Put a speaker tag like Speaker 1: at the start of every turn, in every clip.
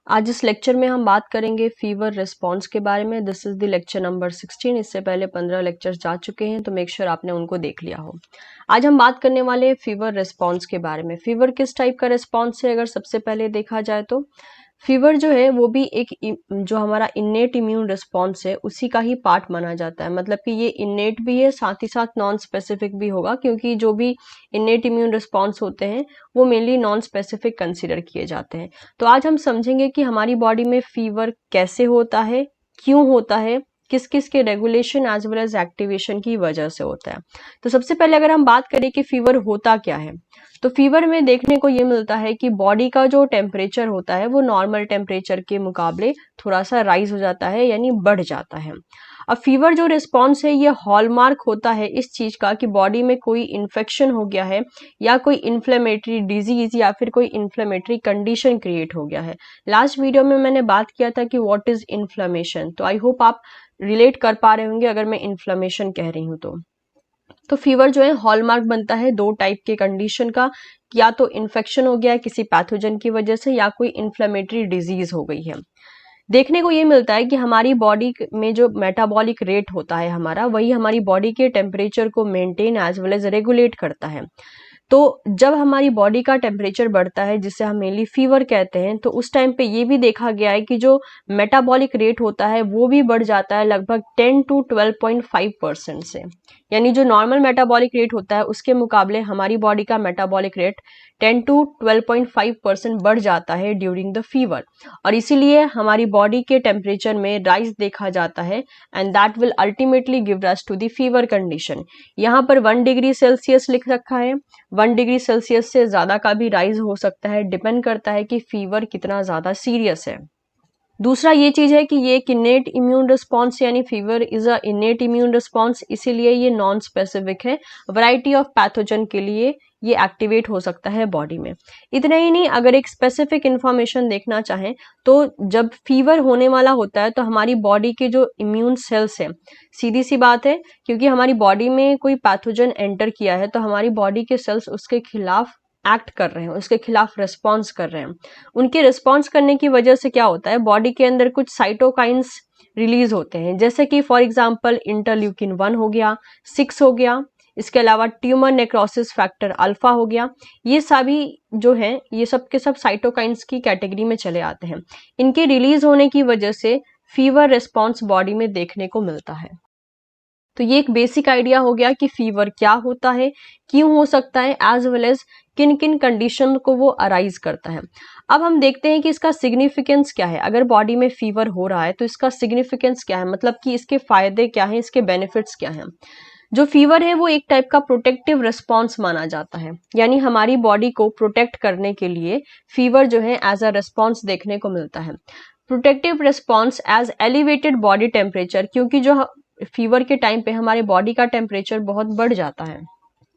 Speaker 1: आज इस लेक्चर में हम बात करेंगे फीवर रिस्पॉन्स के बारे में। This is the lecture number 16। इससे पहले 15 लेक्चर्स जा चुके हैं, तो मेक श्योर आपने उनको देख लिया हो। आज हम बात करने वाले हैं फीवर रिस्पॉन्स के बारे में। फीवर किस टाइप का रिस्पॉन्स है, अगर सबसे पहले देखा जाए तो फीवर जो है वो भी एक जो हमारा इन्नेट इम्यून रिस्पॉन्स है उसी का ही पार्ट माना जाता है। मतलब कि ये इन्नेट भी है, साथ ही साथ नॉन स्पेसिफिक भी होगा, क्योंकि जो भी इन्नेट इम्यून रिस्पॉन्स होते हैं वो मेनली नॉन स्पेसिफिक कंसिडर किए जाते हैं। तो आज हम समझेंगे कि हमारी बॉडी में फीवर कैसे होता है, क्यों होता है, किस किस के regulation as well as activation की वजह से होता है। तो सबसे पहले अगर हम बात करें कि फीवर होता क्या है, तो फीवर में देखने को ये मिलता है कि बॉडी का जो टेम्परेचर होता है वो नॉर्मल टेम्परेचर के मुकाबले थोड़ा सा राइज हो जाता है, यानी बढ़ जाता है। अब फीवर जो रिस्पॉन्स है ये हॉलमार्क होता है इस चीज का कि बॉडी में कोई इन्फेक्शन हो गया है या कोई इन्फ्लेमेटरी डिजीज या फिर कोई इन्फ्लेमेटरी कंडीशन क्रिएट हो गया है। लास्ट वीडियो में मैंने बात किया था कि व्हाट इज इन्फ्लेमेशन, तो आई होप आप रिलेट कर पा रहे होंगे अगर मैं इन्फ्लेमेशन कह रही हूँ तो फीवर जो है हॉलमार्क बनता है दो टाइप के कंडीशन का, या तो इन्फेक्शन हो गया है किसी पैथोजन की वजह से या कोई इन्फ्लेमेटरी डिजीज हो गई है। देखने को ये मिलता है कि हमारी बॉडी में जो मेटाबॉलिक रेट होता है हमारा, वही हमारी बॉडी के टेम्परेचर को maintain as well as regulate करता है। तो जब हमारी बॉडी का टेम्परेचर बढ़ता है, जिसे हम मेनली फीवर कहते हैं, तो उस टाइम पे ये भी देखा गया है कि जो मेटाबॉलिक रेट होता है वो भी बढ़ जाता है लगभग 10 to 12.5% से। यानी जो नॉर्मल मेटाबॉलिक रेट होता है उसके मुकाबले हमारी बॉडी का मेटाबॉलिक रेट 10 to 12.5% बढ़ जाता है ड्यूरिंग द फीवर, और इसीलिए हमारी बॉडी के टेम्परेचर में राइज देखा जाता है, and that will ultimately give rise to the fever condition. यहाँ पर 1 डिग्री सेल्सियस लिख रखा है, 1 डिग्री सेल्सियस से ज्यादा का भी राइज हो सकता है, डिपेंड करता है कि फीवर कितना ज्यादा सीरियस है। दूसरा ये चीज है कि ये एक इनेट इम्यून रिस्पॉन्स, यानी fever is a इनेट immune response, इसीलिए ये नॉन स्पेसिफिक है। वैरायटी ऑफ पैथोजन के लिए ये एक्टिवेट हो सकता है बॉडी में। इतना ही नहीं, अगर एक स्पेसिफिक इंफॉर्मेशन देखना चाहें तो जब फीवर होने वाला होता है तो हमारी बॉडी के जो इम्यून सेल्स है, सीधी सी बात है, क्योंकि हमारी बॉडी में कोई पैथोजन एंटर किया है तो हमारी बॉडी के सेल्स उसके खिलाफ एक्ट कर रहे हैं, उसके खिलाफ रिस्पॉन्स कर रहे हैं। उनके रिस्पॉन्स करने की वजह से क्या होता है, बॉडी के अंदर कुछ साइटोकाइंस रिलीज होते हैं, जैसे कि फॉर एग्जांपल इंटरल्यूकिन 1 हो गया, 6 हो गया, इसके अलावा ट्यूमर नेक्रोसिस फैक्टर अल्फा हो गया। ये सभी जो है ये सब के सब साइटोकाइंस की कैटेगरी में चले आते हैं। इनके रिलीज होने की वजह से फीवर रिस्पॉन्स बॉडी में देखने को मिलता है। तो ये एक बेसिक आइडिया हो गया कि फीवर क्या होता है, क्यों हो सकता है, एज वेल एज किन किन कंडीशन को वो अराइज करता है। अब हम देखते हैं कि इसका सिग्निफिकेंस क्या है। अगर बॉडी में फीवर हो रहा है तो इसका सिग्निफिकेंस क्या है, मतलब कि इसके फायदे क्या हैं, इसके बेनिफिट्स क्या हैं। जो फीवर है वो एक टाइप का प्रोटेक्टिव रिस्पॉन्स माना जाता है, यानी हमारी बॉडी को प्रोटेक्ट करने के लिए फीवर जो है एज अ रिस्पॉन्स देखने को मिलता है। Protective response as elevated body temperature, क्योंकि जो फीवर के टाइम पे हमारे बॉडी का टेम्परेचर बहुत बढ़ जाता है।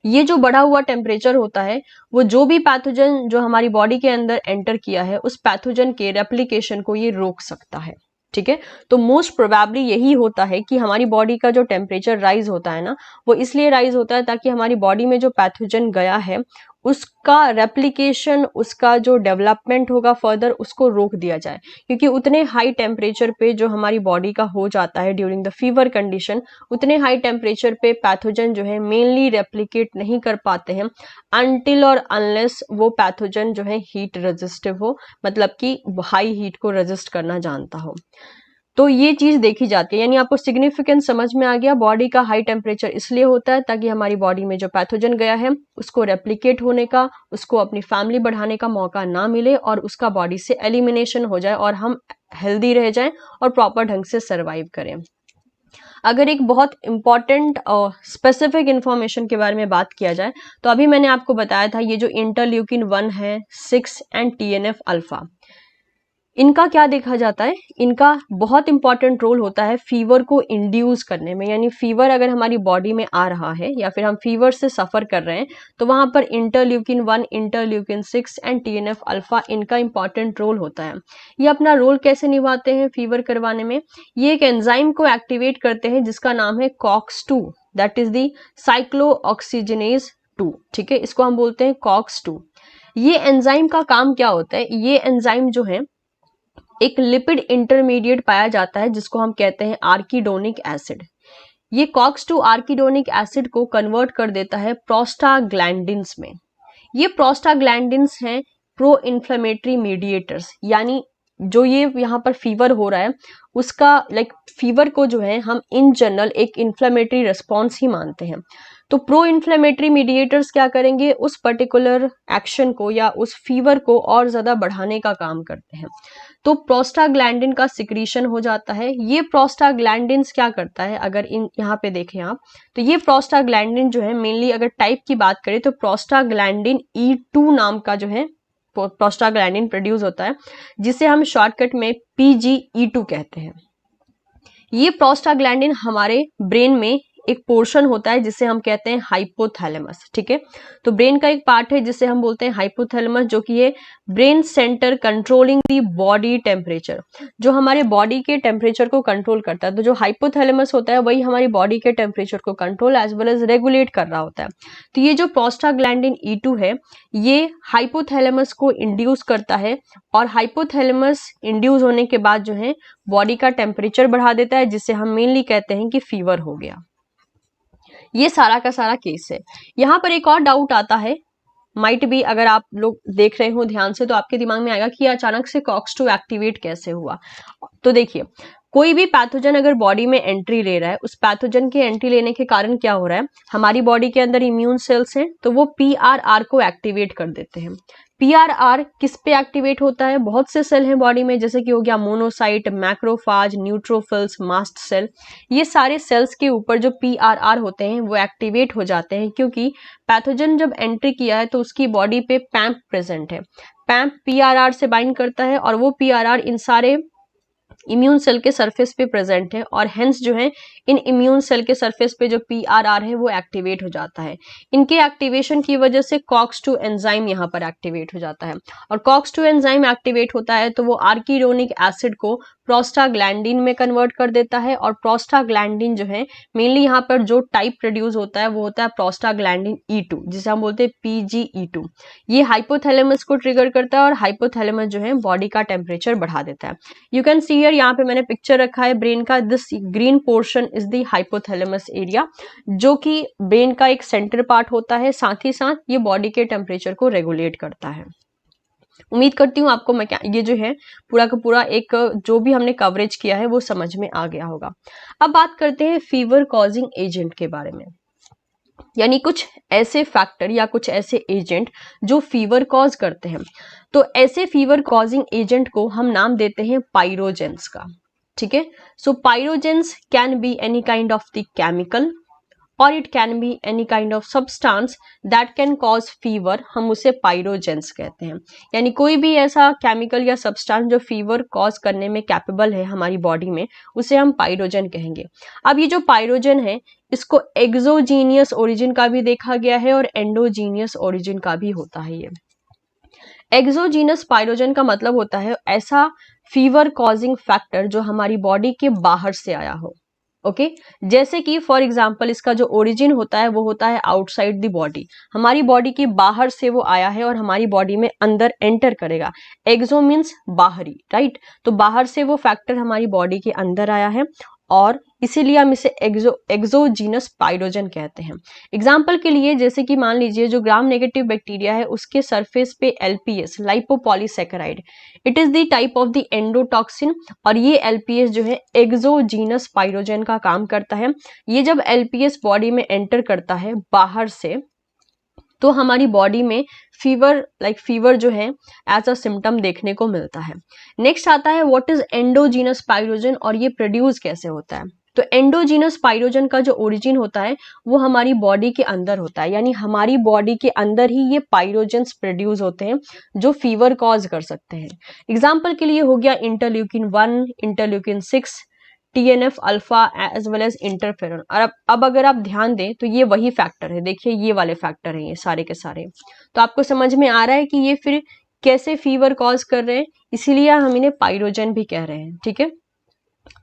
Speaker 1: ये जो बढ़ा हुआ टेम्परेचर होता है वो जो भी पैथोजन जो हमारी बॉडी के अंदर एंटर किया है उस पैथोजन के रेप्लिकेशन को ये रोक सकता है। ठीक है, तो मोस्ट प्रोबेबली यही होता है कि हमारी बॉडी का जो टेम्परेचर राइज होता है ना, वो इसलिए राइज होता है ताकि हमारी बॉडी में जो पैथोजन गया है उसका रेप्लिकेशन, उसका जो डेवलपमेंट होगा फर्दर, उसको रोक दिया जाए। क्योंकि उतने हाई टेम्परेचर पे जो हमारी बॉडी का हो जाता है ड्यूरिंग द फीवर कंडीशन, उतने हाई टेम्परेचर पे पैथोजन जो है मेनली रेप्लिकेट नहीं कर पाते हैं अनटिल और अनलेस वो पैथोजन जो है हीट रेजिस्टिव हो, मतलब कि हाई हीट को रेजिस्ट करना जानता हो। तो ये चीज देखी जाती है, यानी आपको सिग्निफिकेंस समझ में आ गया। बॉडी का हाई टेम्परेचर इसलिए होता है ताकि हमारी बॉडी में जो पैथोजन गया है उसको रेप्लिकेट होने का, उसको अपनी फैमिली बढ़ाने का मौका ना मिले और उसका बॉडी से एलिमिनेशन हो जाए और हम हेल्दी रह जाएं और प्रॉपर ढंग से सर्वाइव करें। अगर एक बहुत इंपॉर्टेंट स्पेसिफिक इंफॉर्मेशन के बारे में बात किया जाए तो अभी मैंने आपको बताया था ये जो इंटरल्यूकिन 1 है, 6 एंड TNF अल्फा, इनका क्या देखा जाता है, इनका बहुत इंपॉर्टेंट रोल होता है फीवर को इंड्यूस करने में। यानी फीवर अगर हमारी बॉडी में आ रहा है या फिर हम फीवर से सफर कर रहे हैं तो वहां पर interleukin 1, interleukin 6 and TNF alpha, इनका इंपॉर्टेंट रोल होता है। ये अपना रोल कैसे निभाते हैं फीवर करवाने में, ये एक एंजाइम को एक्टिवेट करते हैं जिसका नाम है COX-2, that is the cyclooxygenase 2। ठीक है, इसको हम बोलते हैं COX-2। ये एंजाइम का काम क्या होता है, ये एंजाइम जो है एक लिपिड इंटरमीडिएट पाया जाता है जिसको हम कहते हैं आर्किडोनिक एसिड। ये कॉक्स-2 आर्किडोनिक एसिड को कन्वर्ट कर देता है प्रोस्टाग्लैंडिन्स में। ये प्रोस्टाग्लैंडिन्स हैं प्रो इन्फ्लेमेटरी मीडिएटर्स, यानी जो ये यहाँ पर फीवर हो रहा है उसका फीवर को जो है हम इन जनरल एक इन्फ्लेमेटरी रिस्पॉन्स ही मानते हैं। तो प्रो इन्फ्लेमेटरी मीडिएटर्स क्या करेंगे, उस पर्टिकुलर एक्शन को या उस फीवर को और ज्यादा बढ़ाने का काम करते हैं। तो प्रोस्टाग्लैंडिन का सिक्रीशन हो जाता है। ये प्रोस्टाग्लैंडिन्स क्या करता है, अगर इन यहाँ पे देखें आप, तो ये प्रोस्टाग्लैंडिन जो है मेनली अगर टाइप की बात करें तो प्रोस्टाग्लैंडिन E2 नाम का जो है प्रोस्टाग्लैंडिन प्रोड्यूस होता है, जिसे हम शॉर्टकट में PGE2 कहते हैं। ये प्रोस्टाग्लैंडिन हमारे ब्रेन में एक पोर्शन होता है जिसे हम कहते हैं हाइपोथैलेमस। ठीक है, तो ब्रेन का एक पार्ट है जिसे हम बोलते हैं हाइपोथैलेमस, जो कि है brain centre controlling the body temperature, जो हमारे बॉडी के टेम्परेचर को कंट्रोल करता है। तो जो हाइपोथैलेमस होता है वही हमारी बॉडी के टेम्परेचर को control as well as regulate कर रहा होता है। तो ये जो प्रोस्टाग्लैंडिन E2 है ये हाइपोथैलेमस को इंड्यूस करता है, और हाइपोथैलेमस इंड्यूस होने के बाद जो है बॉडी का टेम्परेचर बढ़ा देता है, जिसे हम मेनली कहते हैं कि फीवर हो गया। ये सारा का सारा केस है। यहाँ पर एक और डाउट आता है, माइट भी अगर आप लोग देख रहे हो ध्यान से तो आपके दिमाग में आएगा कि अचानक से कॉक्स-2 एक्टिवेट कैसे हुआ। तो देखिए, कोई भी पैथोजन अगर बॉडी में एंट्री ले रहा है, उस पैथोजन के एंट्री लेने के कारण क्या हो रहा है, हमारी बॉडी के अंदर इम्यून सेल्स हैं तो वो PRR को एक्टिवेट कर देते हैं। PRR किस पे एक्टिवेट होता है, बहुत से सेल हैं बॉडी में, जैसे कि हो गया monocyte, macrophage, neutrophils, mast cell. ये सारे सेल्स के ऊपर जो PRR होते हैं वो एक्टिवेट हो जाते हैं, क्योंकि पैथोजन जब एंट्री किया है तो उसकी बॉडी पे पैम्प प्रेजेंट है। पैम्प PRR से बाइंड करता है और वो PRR इन सारे इम्यून सेल के सरफेस पे प्रेजेंट है, और हेंस जो है इन इम्यून सेल के सरफेस पे जो PRR है वो एक्टिवेट हो जाता है। इनके एक्टिवेशन की वजह से कॉक्स-2 एंजाइम यहाँ पर एक्टिवेट हो जाता है, और कॉक्स-2 एंजाइम एक्टिवेट होता है तो वो आर्किडोनिक एसिड को प्रोस्टाग्लैंडिन में कन्वर्ट कर देता है, और प्रोस्टाग्लैंडिन जो है मेनली यहाँ पर जो टाइप प्रोड्यूस होता है वो होता है प्रोस्टाग्लैंडिन E2, जिसे हम बोलते हैं PGE2। ये हाइपोथैलेमस को ट्रिगर करता है और हाइपोथैलेमस जो है बॉडी का टेम्परेचर बढ़ा देता है। यू कैन सी हियर, यहाँ पे मैंने पिक्चर रखा है ब्रेन का। This green portion is the hypothalamus area, जो कि ब्रेन का एक सेंटर पार्ट होता है, साथ ही साथ ये बॉडी के टेम्परेचर को रेगुलेट करता है। उम्मीद करती हूँ आपको ये जो है पूरा का पूरा एक जो भी हमने कवरेज किया है वो समझ में आ गया होगा। अब बात करते हैं फीवर कॉजिंग एजेंट के बारे में, यानी कुछ ऐसे फैक्टर या कुछ ऐसे एजेंट जो फीवर कॉज करते हैं। तो ऐसे फीवर कॉजिंग एजेंट को हम नाम देते हैं पाइरोजेंस का। ठीक है, so pyrogens can be any kind of the chemical और it can be any kind of substance that can cause fever, हम उसे पाइरोजेंस कहते हैं। यानी कोई भी ऐसा केमिकल या सब्सटेंस जो फीवर कॉज करने में कैपेबल है हमारी बॉडी में, उसे हम पाइरोजन कहेंगे। अब ये जो पाइरोजन है इसको एक्सोजीनियस ओरिजिन का भी देखा गया है और एंडोजीनियस ओरिजिन का भी होता है। ये एक्सोजीनस पाइरोजन का मतलब होता है ऐसा फीवर कॉजिंग फैक्टर जो हमारी बॉडी के बाहर से आया हो। ओके, जैसे कि फॉर एग्जाम्पल इसका जो ओरिजिन होता है वो होता है आउटसाइड द बॉडी, हमारी बॉडी के बाहर से वो आया है और हमारी बॉडी में अंदर एंटर करेगा। एक्सो मीन्स बाहरी, राइट, तो बाहर से वो फैक्टर हमारी बॉडी के अंदर आया है और इसीलिए हम इसे एक्सोजीनस पाइरोजन कहते हैं। एग्जाम्पल के लिए जैसे कि मान लीजिए जो ग्राम नेगेटिव बैक्टीरिया है उसके सरफेस पे LPS lipopolysaccharide, it is the type of the endotoxin, और ये LPS जो है एक्सोजीनस पाइरोजन का काम करता है। ये जब LPS बॉडी में एंटर करता है बाहर से तो हमारी बॉडी में फीवर जो है एज अ सिम्टम देखने को मिलता है। नेक्स्ट आता है व्हाट इज एंडोजीनस पाइरोजन और ये प्रोड्यूस कैसे होता है। तो एंडोजीनस पाइरोजन का जो ओरिजिन होता है वो हमारी बॉडी के अंदर होता है, यानी हमारी बॉडी के अंदर ही ये पाइरोजेंस प्रोड्यूस होते हैं जो फीवर कॉज कर सकते हैं। एग्जाम्पल के लिए हो गया interleukin 1, interleukin 6, TNF alpha as well as interferon. और अब अगर आप ध्यान दें तो ये वही फैक्टर है, देखिए ये वाले फैक्टर हैं ये सारे के सारे। तो आपको समझ में आ रहा है कि ये फिर कैसे फीवर कॉज कर रहे हैं, इसीलिए हम इन्हें पाइरोजन भी कह रहे हैं। ठीक है,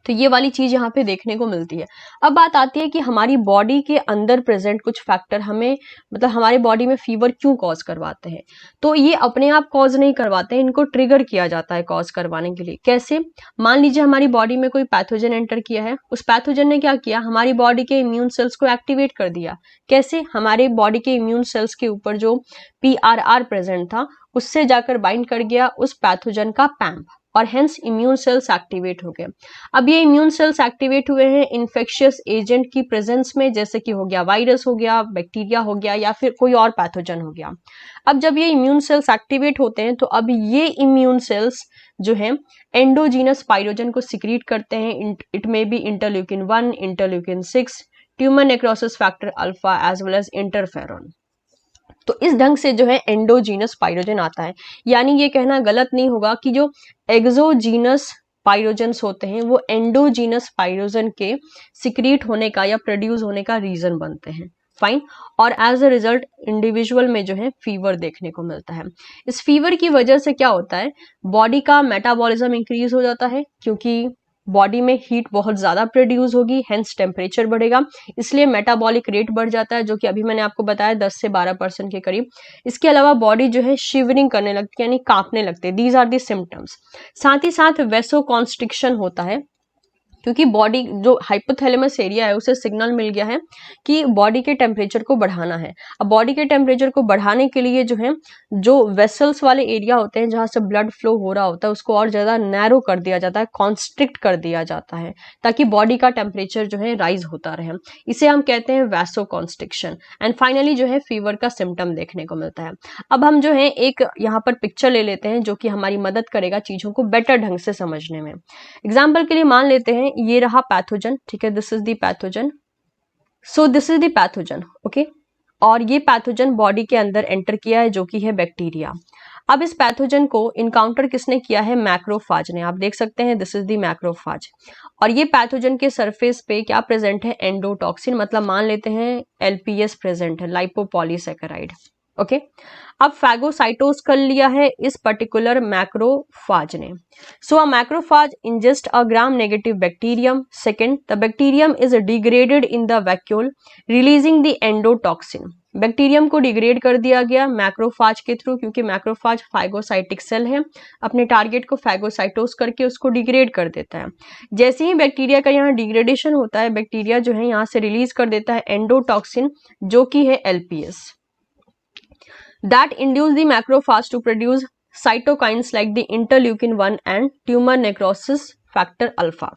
Speaker 1: तो ये वाली चीज यहाँ पे देखने को मिलती है। अब बात आती है कि हमारी बॉडी के अंदर प्रेजेंट कुछ फैक्टर हमें मतलब हमारे बॉडी में फीवर क्यों कॉज करवाते हैं। तो ये अपने आप कॉज नहीं करवाते हैं, इनको ट्रिगर किया जाता है कॉज करवाने के लिए। कैसे? मान लीजिए हमारी बॉडी में कोई पैथोजन एंटर किया है, उस पैथोजन ने क्या किया, हमारी बॉडी के इम्यून सेल्स को एक्टिवेट कर दिया। कैसे? हमारे बॉडी के इम्यून सेल्स के ऊपर जो PRR प्रेजेंट था उससे जाकर बाइंड कर गया उस पैथोजन का पैम्प, और हेंस इम्यून सेल्स एक्टिवेट हो गए। अब ये इम्यून सेल्स एक्टिवेट हुए हैं इन्फेक्शियस एजेंट की प्रेजेंस में, जैसे कि हो गया वायरस, हो गया बैक्टीरिया, हो गया या फिर कोई और पैथोजन हो गया। अब जब ये इम्यून सेल्स एक्टिवेट होते हैं तो अब ये इम्यून सेल्स जो है एंडोजीनस पाइरोजन को सिक्रीट करते हैं। It may be interleukin 1, interleukin 6, tumour necrosis factor alpha as well as interferon. तो इस ढंग से जो है एंडोजीनस पाइरोजन आता है। यानी ये कहना गलत नहीं होगा कि जो एक्सोजीनस पाइरोजन्स होते हैं वो एंडोजीनस पाइरोजन के सिक्रीट होने का या प्रोड्यूस होने का रीजन बनते हैं। फाइन। और एज अ रिजल्ट इंडिविजुअल में जो है फीवर देखने को मिलता है। इस फीवर की वजह से क्या होता है, बॉडी का मेटाबॉलिज्म इंक्रीज हो जाता है, क्योंकि बॉडी में हीट बहुत ज्यादा प्रोड्यूस होगी, हेंस टेम्परेचर बढ़ेगा, इसलिए मेटाबॉलिक रेट बढ़ जाता है, जो कि अभी मैंने आपको बताया 10 से 12% के करीब। इसके अलावा बॉडी जो है शिवरिंग करने लगती है, यानी कांपने लगते हैं। These are the symptoms. साथ ही साथ वेसो कॉन्स्ट्रिक्शन होता है, क्योंकि बॉडी जो हाइपोथैलेमस एरिया है उसे सिग्नल मिल गया है कि बॉडी के टेम्परेचर को बढ़ाना है। अब बॉडी के टेम्परेचर को बढ़ाने के लिए जो है जो वेसल्स वाले एरिया होते हैं जहां से ब्लड फ्लो हो रहा होता है उसको और ज्यादा नैरो कर दिया जाता है, कॉन्स्ट्रिक्ट कर दिया जाता है, ताकि बॉडी का टेम्परेचर जो है राइज होता रहे। इसे हम कहते हैं वैसो कॉन्स्ट्रिक्शन। एंड फाइनली जो है फीवर का सिम्टम देखने को मिलता है। अब हम जो है एक यहाँ पर पिक्चर ले लेते हैं जो कि हमारी मदद करेगा चीजों को बेटर ढंग से समझने में। एग्जाम्पल के लिए मान लेते हैं ये रहा पैथोजन, ठीक है, this is the pathogen. So this is the pathogen, okay. और ये पैथोजन बॉडी के अंदर एंटर किया है जो कि है बैक्टीरिया। अब इस पैथोजन को इनकाउंटर किसने किया है, मैक्रोफाज ने। आप देख सकते हैं दिस इज द मैक्रोफाज। और ये पैथोजन के सरफेस पे क्या प्रेजेंट है, एंडोटॉक्सिन, मतलब मान लेते हैं LPS प्रेजेंट है, लाइपोपॉलीसैकेराइड, ओके। अब फैगोसाइटोस कर लिया है इस पर्टिकुलर मैक्रोफाज ने। सो अ macrophage ingest a gram negative bacterium. Second, the bacterium is degraded in the vacuole, releasing the endotoxin. Bacterium को डिग्रेड कर दिया गया मैक्रोफाज के थ्रू, क्योंकि मैक्रोफाज फाइगोसाइटिक सेल है, अपने टारगेट को फैगोसाइटोस करके उसको डिग्रेड कर देता है। जैसे ही बैक्टीरिया का यहाँ डिग्रेडेशन होता है, बैक्टीरिया जो है यहाँ से रिलीज कर देता है एंडोटॉक्सिन, जो कि है LPS, that induce the macrophage to produce cytokines like the interleukin 1 and tumor necrosis factor alpha.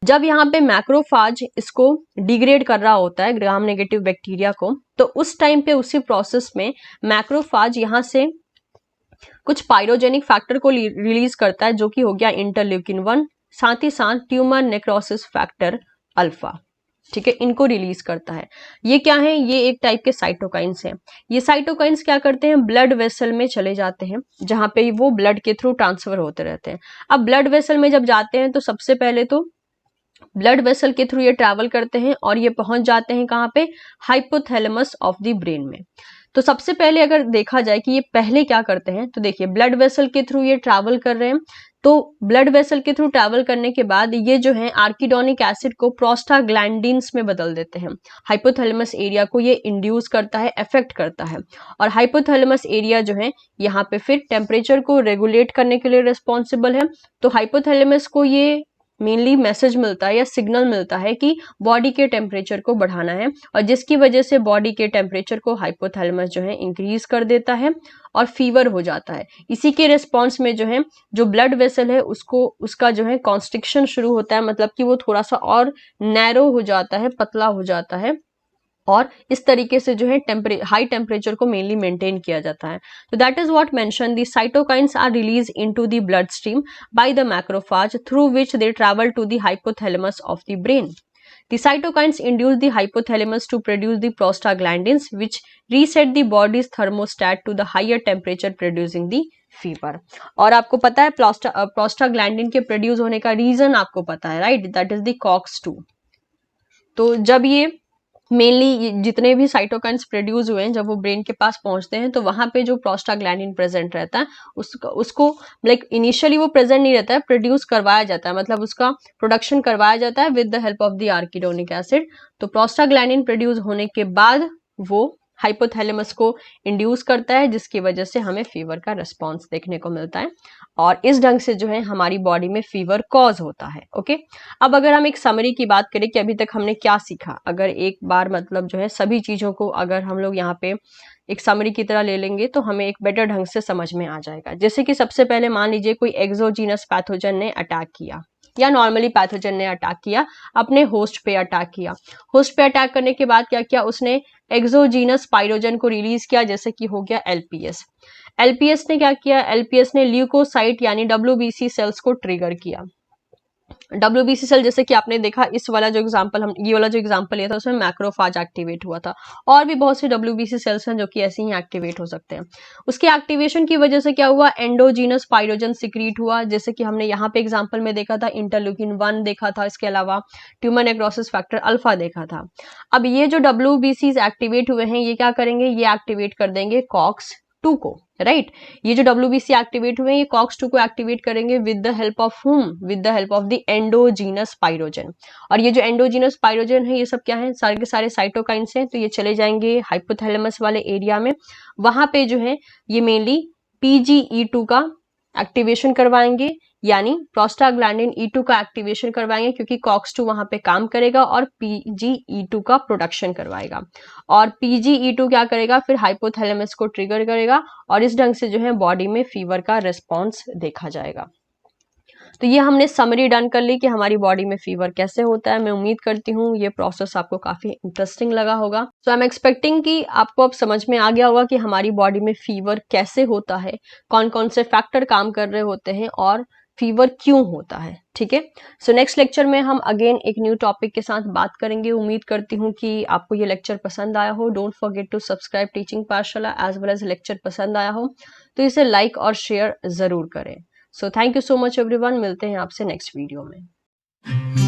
Speaker 1: जब यहाँ पे मैक्रोफाज इसको डिग्रेड कर रहा होता है ग्राम नेगेटिव बैक्टीरिया को, तो उस टाइम पे उसी प्रोसेस में मैक्रोफाज यहाँ से कुछ पायरोजेनिक फैक्टर को रिलीज करता है, जो कि हो गया इंटरल्यूकिन 1, साथ ही साथ ट्यूमर नेक्रोसिस फैक्टर अल्फा, ठीक है, इनको रिलीज करता है। ये क्या है, ये एक टाइप के साइटोकाइंस हैं। ये साइटोकाइंस क्या करते हैं, ब्लड वेसल में चले जाते हैं, जहां पे वो ब्लड के थ्रू ट्रांसफर होते रहते हैं। अब ब्लड वेसल में जब जाते हैं तो सबसे पहले तो ब्लड वेसल के थ्रू ये ट्रैवल करते हैं और ये पहुंच जाते हैं कहाँ पे, हाइपोथैलेमस ऑफ द ब्रेन में। तो सबसे पहले अगर देखा जाए कि ये पहले क्या करते हैं, तो देखिए ब्लड वेसल के थ्रू ये ट्रैवल कर रहे हैं। तो ब्लड वेसल के थ्रू ट्रैवल करने के बाद ये जो है आर्किडोनिक एसिड को प्रोस्टाग्लैंडिन्स में बदल देते हैं। हाइपोथैलेमस एरिया को ये इंड्यूस करता है, अफेक्ट करता है। और हाइपोथैलेमस एरिया जो है यहाँ पे फिर टेम्परेचर को रेगुलेट करने के लिए रिस्पॉन्सिबल है। तो हाइपोथैलेमस को ये मेनली मैसेज मिलता है या सिग्नल मिलता है कि बॉडी के टेम्परेचर को बढ़ाना है, और जिसकी वजह से बॉडी के टेम्परेचर को हाइपोथैलेमस जो है इंक्रीज कर देता है और फीवर हो जाता है। इसी के रिस्पॉन्स में जो है जो ब्लड वेसल है उसको उसका जो है कॉन्स्ट्रिक्शन शुरू होता है, मतलब कि वो थोड़ा सा और नैरो हो जाता है, पतला हो जाता है, और इस तरीके से जो है हाई टेम्परेचर को मेनली मेंटेन किया जाता है। तो that is what mention, the cytokines are release into the blood stream by the macrophage through which they travel to the hypothalamus of the brain. The cytokines induce the hypothalamus to produce the prostaglandins, which reset the body's thermostat to the higher temperature, producing the fever. और आपको पता है prostaglandin के produce होने का reason आपको पता है, right, that is the COX-2. तो जब ये मेनली जितने भी साइटोकाइन्स प्रोड्यूस हुए हैं जब वो ब्रेन के पास पहुंचते हैं तो वहां पे जो प्रोस्टाग्लैंडिन प्रेजेंट रहता है उसको लाइक इनिशियली वो प्रेजेंट नहीं रहता है, प्रोड्यूस करवाया जाता है, मतलब उसका प्रोडक्शन करवाया जाता है with the help of the arachidonic acid. तो प्रोस्टाग्लैंडिन प्रोड्यूस होने के बाद वो हाइपोथैलेमस को इंड्यूस करता है, जिसकी वजह से हमें फीवर का रिस्पॉन्स देखने को मिलता है और इस ढंग से जो है हमारी बॉडी में फीवर कॉज होता है। ओके, अब अगर हम एक समरी की बात करें कि अभी तक हमने क्या सीखा, अगर एक बार मतलब जो है सभी चीजों को अगर हम लोग यहाँ पे एक समरी की तरह ले लेंगे तो हमें एक बेटर ढंग से समझ में आ जाएगा। जैसे कि सबसे पहले मान लीजिए कोई एक्सोजीनस पैथोजन ने अटैक किया या नॉर्मली पैथोजन ने अटैक किया, अपने होस्ट पे अटैक किया। होस्ट पे अटैक करने के बाद क्या किया, उसने एक्सोजीनस पाइरोजन को रिलीज किया, जैसे कि हो गया एलपीएस। एलपीएस ने क्या किया, एलपीएस ने ल्यूकोसाइट यानी डब्ल्यूबीसी सेल्स को ट्रिगर किया। डब्ल्यूबीसी सेल जैसे कि आपने देखा इस वाला जो एग्जांपल हम ये वाला जो एग्जांपल लिया था उसमें मैक्रोफाज एक्टिवेट हुआ था, और भी बहुत से डब्ल्यूबीसी सेल्स हैं जो कि ऐसे ही एक्टिवेट हो सकते हैं। उसके एक्टिवेशन की वजह से क्या हुआ, एंडोजीनस पाइरोजन सिक्रीट हुआ, जैसे कि हमने यहाँ पे एग्जांपल में देखा था इंटरल्यूकिन 1 देखा था, इसके अलावा ट्यूमर नेक्रोसिस फैक्टर अल्फा देखा था। अब ये जो डब्ल्यूबीसी एक्टिवेट हुए हैं ये क्या करेंगे, ये एक्टिवेट कर देंगे COX-2 को, राइट। ये जो डब्ल्यूबीसी एक्टिवेट हुए हैं ये COX-2 को एक्टिवेट करेंगे with the help of um, with the help of the endogenous pyrogen. और ये जो एंडोजीनस पाइरोजन है ये सब क्या है, सारे के सारे साइटोकाइंस हैं, तो ये चले जाएंगे हाइपोथैलेमस वाले एरिया में। वहां पे जो है ये मेनली PGE2 का एक्टिवेशन करवाएंगे, यानी प्रोस्टाग्लैंडिन E2 का एक्टिवेशन करवाएंगे, क्योंकि COX-2 वहां पे काम करेगा और PGE2 का प्रोडक्शन करवाएगा। और PGE2 क्या करेगा, फिर हाइपोथैलेमस को ट्रिगर करेगा और इस ढंग से जो है बॉडी में फीवर का रिस्पॉन्स देखा जाएगा। तो ये हमने समरी डन कर ली कि हमारी बॉडी में फीवर कैसे होता है। मैं उम्मीद करती हूँ ये प्रोसेस आपको काफी इंटरेस्टिंग लगा होगा। सो आई एम एक्सपेक्टिंग कि आपको अब समझ में आ गया होगा कि हमारी बॉडी में फीवर कैसे होता है, कौन कौन से फैक्टर काम कर रहे होते हैं और फीवर क्यों होता है। ठीक है, सो नेक्स्ट लेक्चर में हम अगेन एक न्यू टॉपिक के साथ बात करेंगे। उम्मीद करती हूँ कि आपको ये लेक्चर पसंद आया हो। Don't forget to subscribe teaching Pathshala as well as lecture पसंद आया हो तो इसे लाइक और शेयर जरूर करें। So thank you so much everyone, मिलते हैं आपसे नेक्स्ट वीडियो में।